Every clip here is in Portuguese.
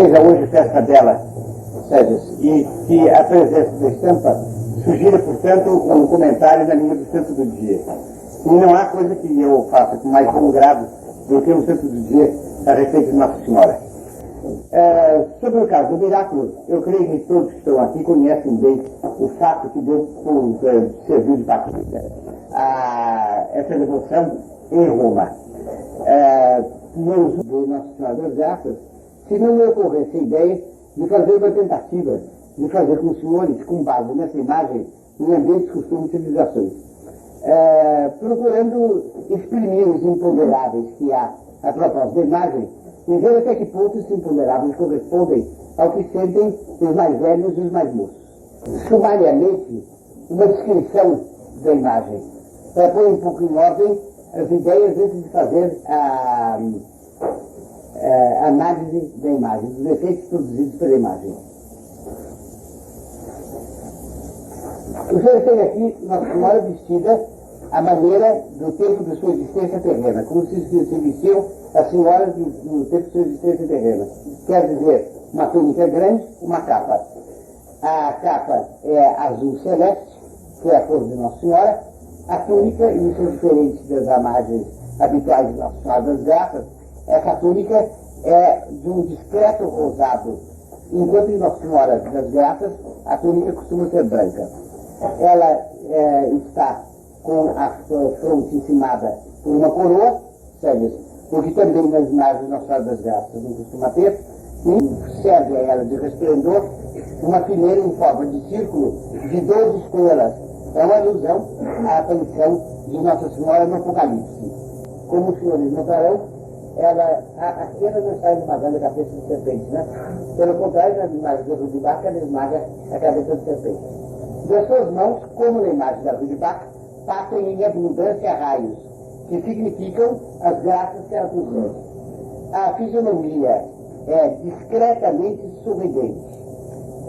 seja hoje festa dela, Sérgio, e que a presença da estampa sugira, portanto, um comentário na linha do Santo do Dia. E não há coisa que eu faça com mais bom grado do que um Santo do Dia a respeito de Nossa Senhora. Sobre o caso do Miraculo, eu creio que todos que estão aqui conhecem bem o fato que deu por servir de batista a essa devoção em Roma. No uso de Nossa Senhora das Graças, se não me ocorresse a ideia de fazer uma tentativa de fazer com os senhores, com base nessa imagem, em ambientes, costumes e civilizações, procurando exprimir os imponderáveis que há a propósito da imagem e ver até que ponto esses imponderáveis correspondem ao que sentem os mais velhos e os mais moços. Sumariamente, uma descrição da imagem, para pôr um pouco em ordem as ideias antes de fazer a análise da imagem, dos efeitos produzidos pela imagem. O senhor tem aqui Nossa Senhora vestida à maneira do tempo de sua existência terrena, como se vestiu a senhora no tempo de sua existência terrena. Quer dizer, uma túnica grande, uma capa. A capa é azul celeste, que é a cor de Nossa Senhora. A túnica, e isso é diferente das imagens habituais de Nossa Senhora das Graças, essa túnica é de um discreto rosado, enquanto em Nossa Senhora das Graças a túnica costuma ser branca. Ela está com a fronte encimada por uma coroa, porque também nas imagens de Nossa Senhora das Graças não costuma ter, e serve a ela de resplendor uma fileira em forma de círculo de 12 estrelas. É uma alusão à aparição de Nossa Senhora no Apocalipse. Como os senhores notarão, aqui ela não está esmagando a cabeça de serpente, né? Pelo contrário, nas imagens da Rua de Baca, ela esmaga a cabeça de serpente. Das suas mãos, como na imagem da Rua de Baca, passam em abundância raios, que significam as graças que ela concede. A fisionomia é discretamente sorridente.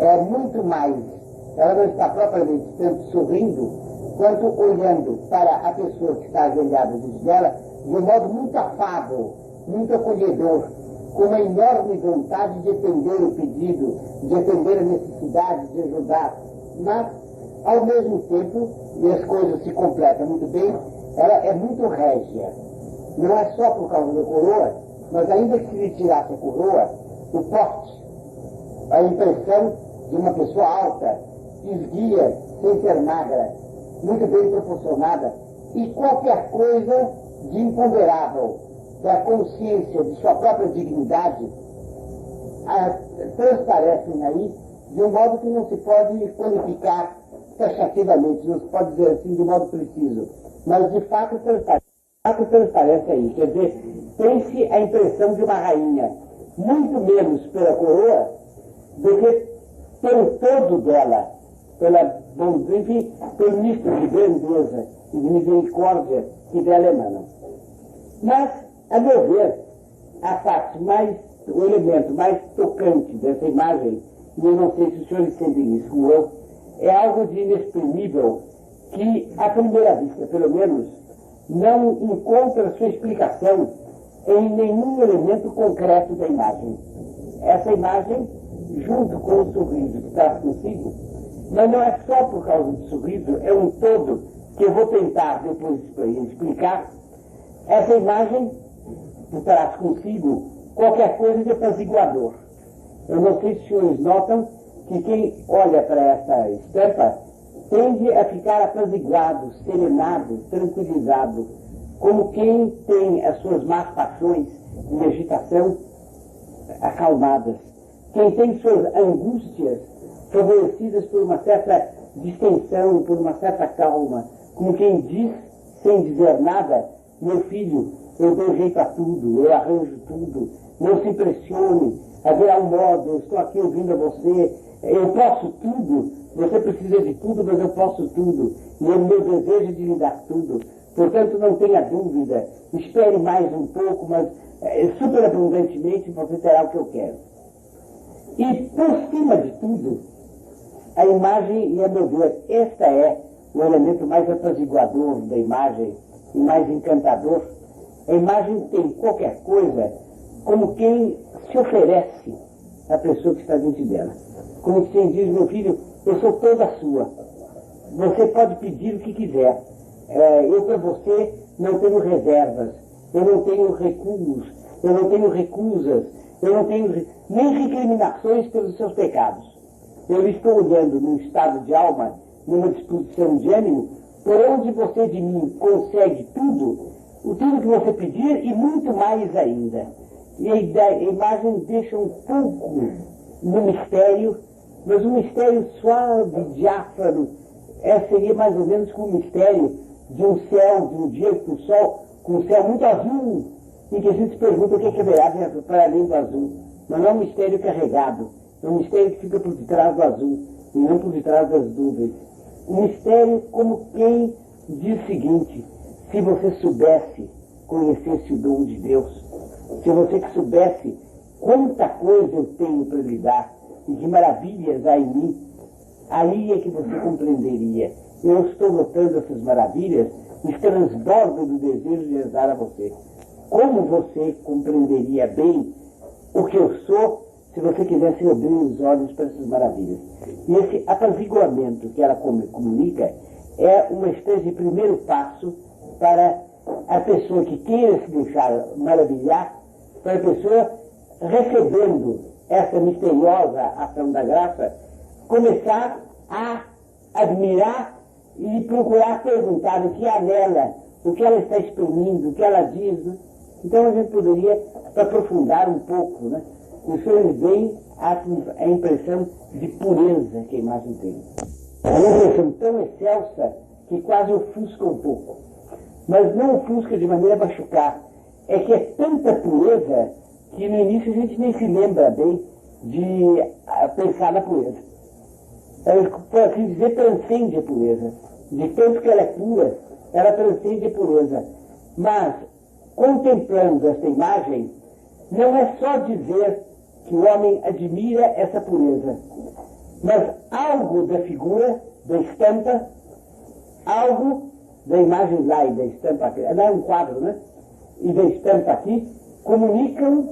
É muito mais, ela não está propriamente tanto sorrindo, quanto olhando para a pessoa que está ajoelhada diante dela de um modo muito afável, muito acolhedor, com uma enorme vontade de atender o pedido, de atender a necessidade, de ajudar. Mas, ao mesmo tempo, e as coisas se completam muito bem, ela é muito régia. Não é só por causa da coroa, mas ainda que se lhe tirasse a coroa, o porte, a impressão de uma pessoa alta, esguia, sem ser magra, muito bem proporcionada, e qualquer coisa de imponderável, da consciência de sua própria dignidade, transparecem aí de um modo que não se pode qualificar taxativamente, não se pode dizer assim de modo preciso, mas de fato transparece aí. Quer dizer, tem-se a impressão de uma rainha, muito menos pela coroa do que pelo todo dela, pelo misto de grandeza e de misericórdia que dela emanam. Mas, a meu ver, o elemento mais tocante dessa imagem, e eu não sei se os senhores sentem isso como eu, é algo de inexprimível que, à primeira vista, pelo menos, não encontra sua explicação em nenhum elemento concreto da imagem. Essa imagem, junto com o sorriso que traz consigo, mas não é só por causa do sorriso, é um todo que eu vou tentar depois explicar. Essa imagem traz consigo qualquer coisa de apaziguador. Eu não sei se os senhores notam que quem olha para essa estampa tende a ficar apaziguado, serenado, tranquilizado, como quem tem as suas más paixões em agitação acalmadas, quem tem suas angústias favorecidas por uma certa distensão, por uma certa calma, como quem diz, sem dizer nada: meu filho, eu dou jeito a tudo, eu arranjo tudo, não se impressione, haverá um modo, eu estou aqui ouvindo a você, eu posso tudo, você precisa de tudo, mas eu posso tudo, e o meu desejo de lhe dar tudo, portanto não tenha dúvida, espere mais um pouco, mas superabundantemente você terá o que eu quero. E por cima de tudo, a imagem, e a meu ver, esta é o elemento mais apaziguador da imagem e mais encantador. A imagem tem qualquer coisa como quem se oferece a pessoa que está diante dela. Como quem diz, meu filho, eu sou toda sua. Você pode pedir o que quiser. Eu para você não tenho reservas, eu não tenho recuos, eu não tenho recusas, eu não tenho nem recriminações pelos seus pecados. Eu estou olhando num estado de alma, numa disposição de ânimo, por onde você de mim consegue tudo, o tudo que você pedir e muito mais ainda. E a imagem deixa um pouco no mistério, mas um mistério suave, diáfano. Seria mais ou menos como o mistério de um céu, de um dia com o sol, com um céu muito azul, em que a gente se pergunta o que haverá para além do azul. Mas não é um mistério carregado, é um mistério que fica por detrás do azul, e não por detrás das nuvens. Um mistério como quem diz o seguinte: se você soubesse, conhecesse o dom de Deus, se você que soubesse quanta coisa eu tenho para lhe dar, e que maravilhas há em mim, aí é que você compreenderia. Eu estou notando essas maravilhas e transbordo do desejo de as dar a você. Como você compreenderia bem o que eu sou se você quisesse abrir os olhos para essas maravilhas? E esse apaziguamento que ela comunica é uma espécie de primeiro passo para a pessoa que queira se deixar maravilhar, para a pessoa recebendo essa misteriosa ação da graça, começar a admirar e procurar perguntar o que há nela, o que ela está exprimindo, o que ela diz. Né? Então a gente poderia aprofundar um pouco, né? Nos bem a impressão de pureza que a imagem tem. É uma impressão tão excelsa que quase ofusca um pouco. Mas não ofusca de maneira a machucar. É que é tanta pureza que no início a gente nem se lembra bem de pensar na pureza. Ela, por assim dizer, transcende a pureza. De tanto que ela é pura, ela transcende a pureza. Mas, contemplando essa imagem, não é só dizer que o homem admira essa pureza, mas algo da figura, da estampa, algo da imagem lá e da estampa aqui, lá é um quadro, né? E da estampa aqui, comunicam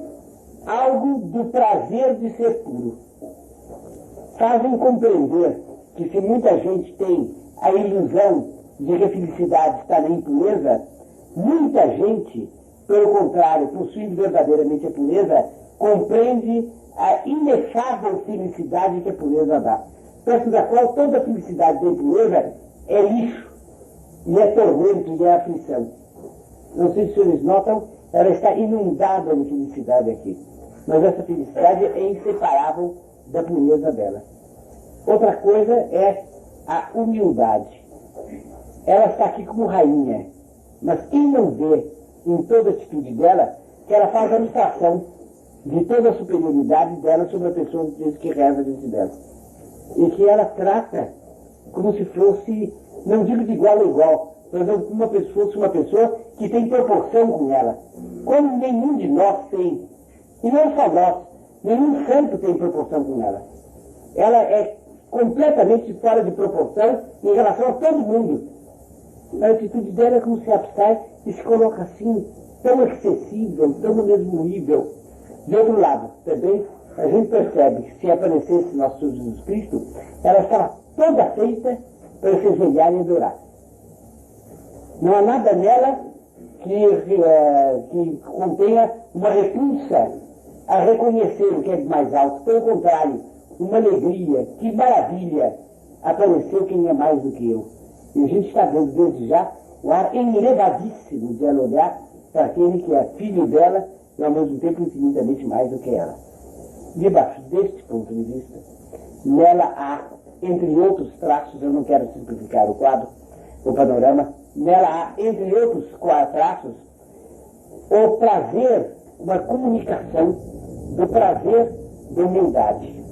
algo do prazer de ser puro. Fazem compreender que se muita gente tem a ilusão de que a felicidade está na impureza, muita gente, pelo contrário, possuindo verdadeiramente a pureza, compreende a inefável felicidade que a pureza dá. Perto da qual toda a felicidade da impureza é lixo, e é tormento, e é aflição. Não sei se os senhores notam, ela está inundada de felicidade aqui. Mas essa felicidade é inseparável da pureza dela. Outra coisa é a humildade. Ela está aqui como rainha, mas quem não vê em toda a atitude dela que ela faz a abstração de toda a superioridade dela sobre a pessoa que reza diante dela. E que ela trata como se fosse, não digo de igual a igual, mas como se fosse uma pessoa que tem proporção com ela. Como nenhum de nós tem. E não só nós, nenhum santo tem proporção com ela. Ela é completamente fora de proporção em relação a todo mundo. A atitude dela é como se abstrai e se coloca assim, tão acessível, tão no mesmo nível. De outro lado, também, a gente percebe que se aparecesse nosso Senhor Jesus Cristo, ela estava toda feita para se ajoelhar e adorar. Não há nada nela que contenha uma repulsa a reconhecer o que é de mais alto. Pelo contrário, uma alegria, que maravilha, apareceu quem é mais do que eu. E a gente está vendo desde já o ar elevadíssimo de ela olhar para aquele que é filho dela e ao mesmo tempo infinitamente mais do que ela. Debaixo deste ponto de vista, nela há, entre outros traços, eu não quero simplificar o quadro, o panorama, nela há, entre outros traços, o prazer, uma comunicação do prazer da humildade,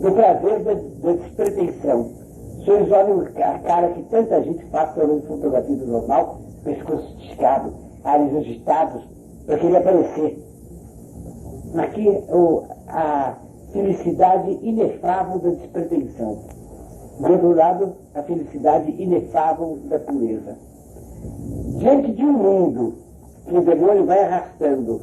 do prazer da despretensão. Os senhores olham a cara que tanta gente faz olhando fotografia do jornal, pescoço esticado, olhos agitados, para querer aparecer. Aqui a felicidade inefável da despretensão. Do outro lado, a felicidade inefável da pureza. Diante de um mundo que o demônio vai arrastando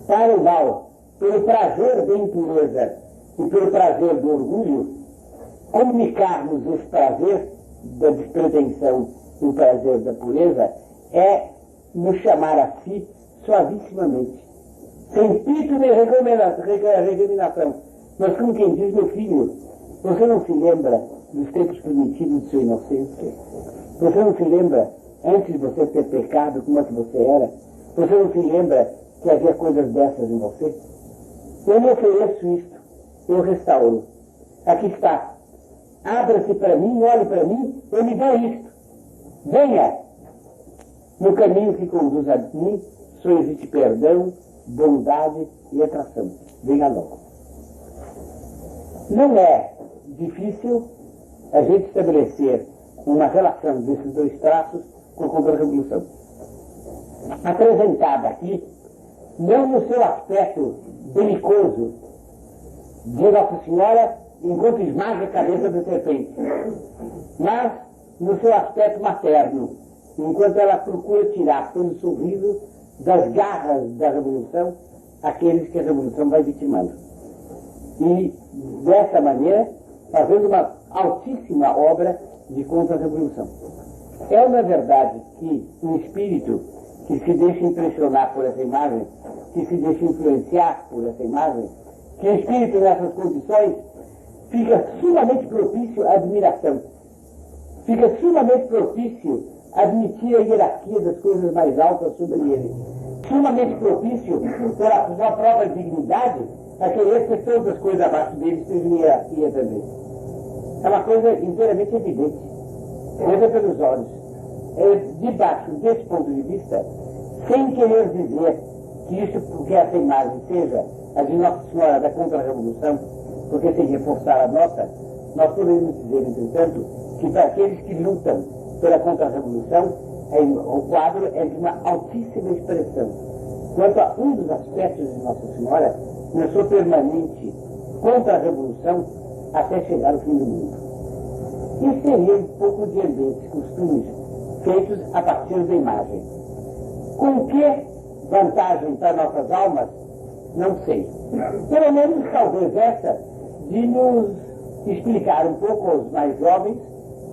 para o mal, pelo prazer da impureza e pelo prazer do orgulho, comunicarmos esse prazer da despretensão e o prazer da pureza é nos chamar a si suavissimamente, sem pito de recriminação. Mas como quem diz, meu filho, você não se lembra dos tempos primitivos de sua inocência? Você não se lembra, antes de você ter pecado, como é que você era? Você não se lembra que havia coisas dessas em você? Eu lhe ofereço isto, eu restauro. Aqui está. Abra-se para mim, olhe para mim, eu lhe dou isto. Venha! No caminho que conduz a mim, só existe perdão, bondade e atração. Venha logo. Não é difícil a gente estabelecer uma relação desses dois traços com a Contra-Revolução. Apresentada aqui, não no seu aspecto belicoso de Nossa Senhora enquanto esmaga a cabeça da serpente, mas no seu aspecto materno, enquanto ela procura tirar pelo sorriso das garras da Revolução aqueles que a Revolução vai vitimando. E, dessa maneira, fazendo uma altíssima obra de contra-revolução. É uma verdade que um espírito que se deixa impressionar por essa imagem, que se deixa influenciar por essa imagem, que o espírito nessas condições fica sumamente propício à admiração, fica sumamente propício a admitir a hierarquia das coisas mais altas sobre ele, sumamente propício pela sua própria dignidade a querer que todas as coisas abaixo dele estejam em hierarquia também. É uma coisa inteiramente evidente. Veja pelos olhos. Debaixo desse ponto de vista, sem querer dizer que isso, porque essa imagem seja a de Nossa Senhora da Contra-Revolução, porque seria forçar a nossa, nós podemos dizer, entretanto, que para aqueles que lutam pela Contra-Revolução, o quadro é de uma altíssima expressão. Quanto a um dos aspectos de Nossa Senhora, na sua permanente contra-revolução até chegar ao fim do mundo. Isso seria um pouco de ambientes, costumes feitos a partir da imagem. Com que vantagem para nossas almas? Não sei. Pelo menos talvez essa de nos explicar um pouco aos mais jovens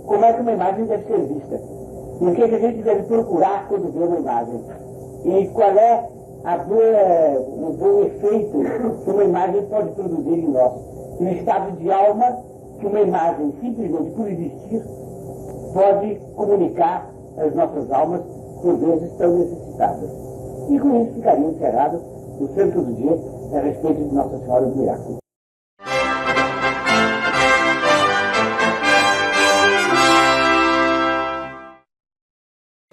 como é que uma imagem deve ser vista. E o que a gente deve procurar quando vê uma imagem. E qual é o bom efeito que uma imagem pode produzir em nós. E o estado de alma que uma imagem, simplesmente por existir, pode comunicar às nossas almas por vezes tão necessitadas. E com isso ficaria encerrado o Santo do Dia a respeito de Nossa Senhora do Miraculo.